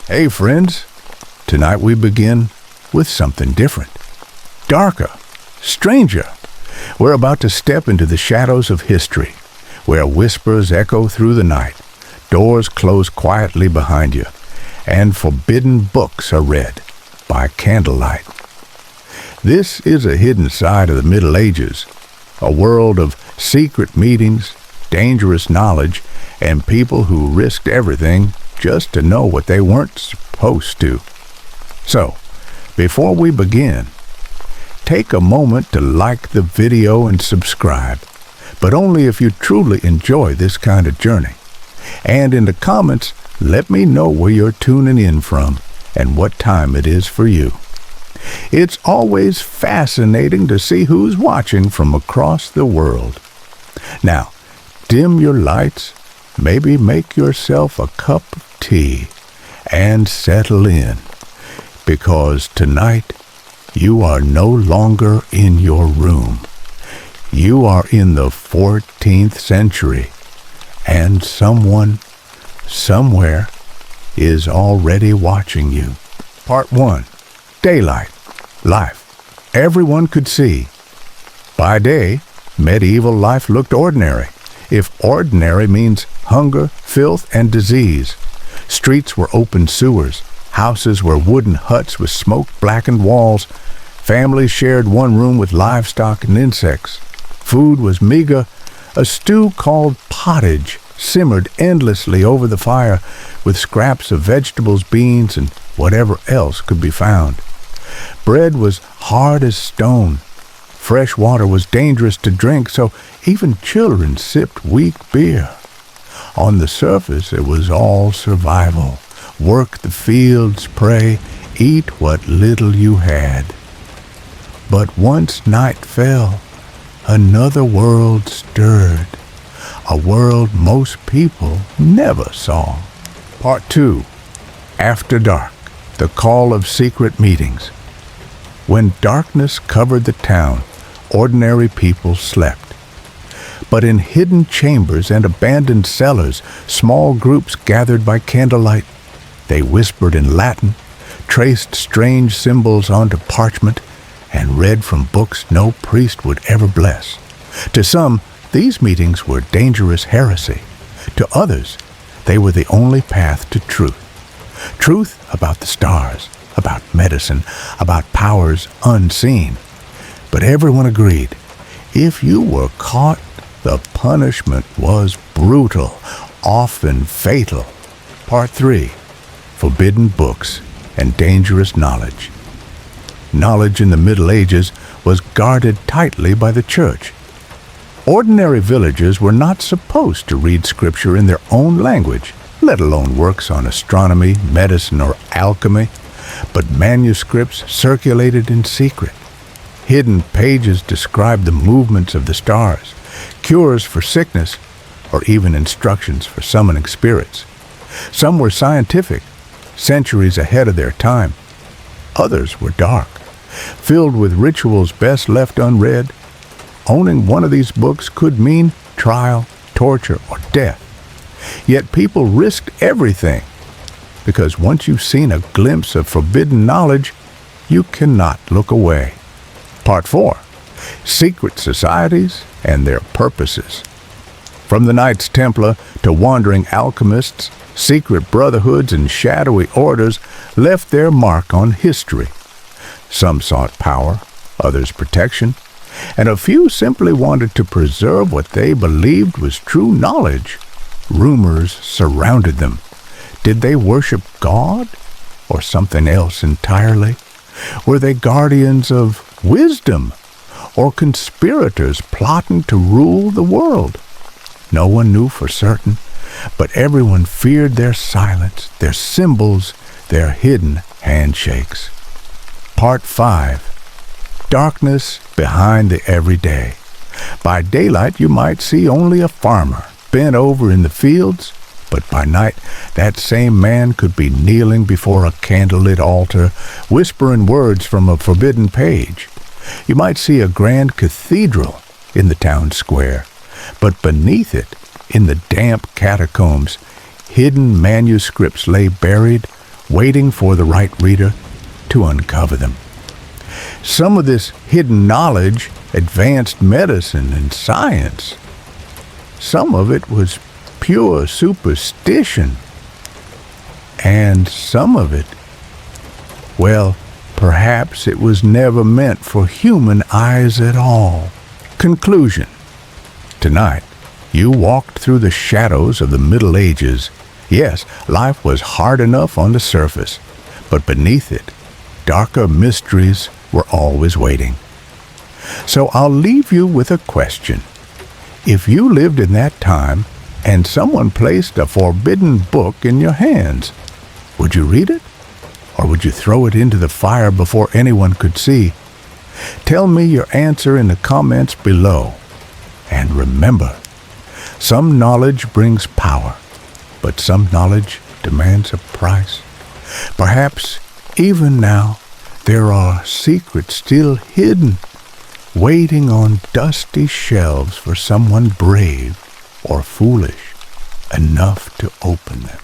Hey friends, tonight we begin with something different. Darker, stranger. We're about to step into the shadows of history, where whispers echo through the night, doors close quietly behind you, and forbidden books are read by candlelight. This is a hidden side of the Middle Ages, a world of secret meetings, dangerous knowledge, and people who risked everything just to know what they weren't supposed to. So, before we begin, take a moment to like the video and subscribe, but only if you truly enjoy this kind of journey. And in the comments, let me know where you're tuning in from and what time it is for you. It's always fascinating to see who's watching from across the world. Now, dim your lights, maybe make yourself a cup of tea, and settle in, because tonight you are no longer in your room. You are in the 14th century, and someone, somewhere, is already watching you. Part 1. Daylight. Life. Everyone could see. By day, medieval life looked ordinary, if ordinary means hunger, filth, and disease. Streets were open sewers. Houses were wooden huts with smoke-blackened walls. Families shared one room with livestock and insects. Food was meager. A stew called pottage simmered endlessly over the fire with scraps of vegetables, beans, and whatever else could be found. Bread was hard as stone. Fresh water was dangerous to drink, so even children sipped weak beer. On the surface, it was all survival. Work the fields, pray, eat what little you had. But once night fell, another world stirred, a world most people never saw. Part 2. After Dark. The Call of Secret Meetings. When darkness covered the town, ordinary people slept. But in hidden chambers and abandoned cellars, small groups gathered by candlelight. They whispered in Latin, traced strange symbols onto parchment, and read from books no priest would ever bless. To some, these meetings were dangerous heresy. To others, they were the only path to truth. Truth about the stars, about medicine, about powers unseen. But everyone agreed, if you were caught, the punishment was brutal, often fatal. Part 3. Forbidden books and dangerous knowledge. Knowledge in the Middle Ages was guarded tightly by the church. Ordinary villagers were not supposed to read scripture in their own language, let alone works on astronomy, medicine, or alchemy, but manuscripts circulated in secret. Hidden pages described the movements of the stars, cures for sickness, or even instructions for summoning spirits. Some were scientific, centuries ahead of their time. Others were dark, filled with rituals best left unread. Owning one of these books could mean trial, torture, or death. Yet people risked everything, because once you've seen a glimpse of forbidden knowledge, you cannot look away. Part 4. Secret societies and their purposes. From the Knights Templar to wandering alchemists, secret brotherhoods and shadowy orders left their mark on history. Some sought power, others protection, and a few simply wanted to preserve what they believed was true knowledge. Rumors surrounded them. Did they worship God or something else entirely? Were they guardians of wisdom or conspirators plotting to rule the world? No one knew for certain, but everyone feared their silence, their symbols, their hidden handshakes. Part 5. Darkness behind the everyday. By daylight you might see only a farmer bent over in the fields, but by night that same man could be kneeling before a candlelit altar, whispering words from a forbidden page. You might see a grand cathedral in the town square, but beneath it, in the damp catacombs, hidden manuscripts lay buried, waiting for the right reader to uncover them. Some of this hidden knowledge advanced medicine and science. Some of it was pure superstition. And some of it, well, perhaps it was never meant for human eyes at all. Conclusion. Tonight, you walked through the shadows of the Middle Ages. Yes, life was hard enough on the surface, but beneath it, darker mysteries were always waiting. So I'll leave you with a question. If you lived in that time and someone placed a forbidden book in your hands, would you read it? Or would you throw it into the fire before anyone could see? Tell me your answer in the comments below. And remember, some knowledge brings power, but some knowledge demands a price. Perhaps even now there are secrets still hidden, waiting on dusty shelves for someone brave or foolish enough to open them.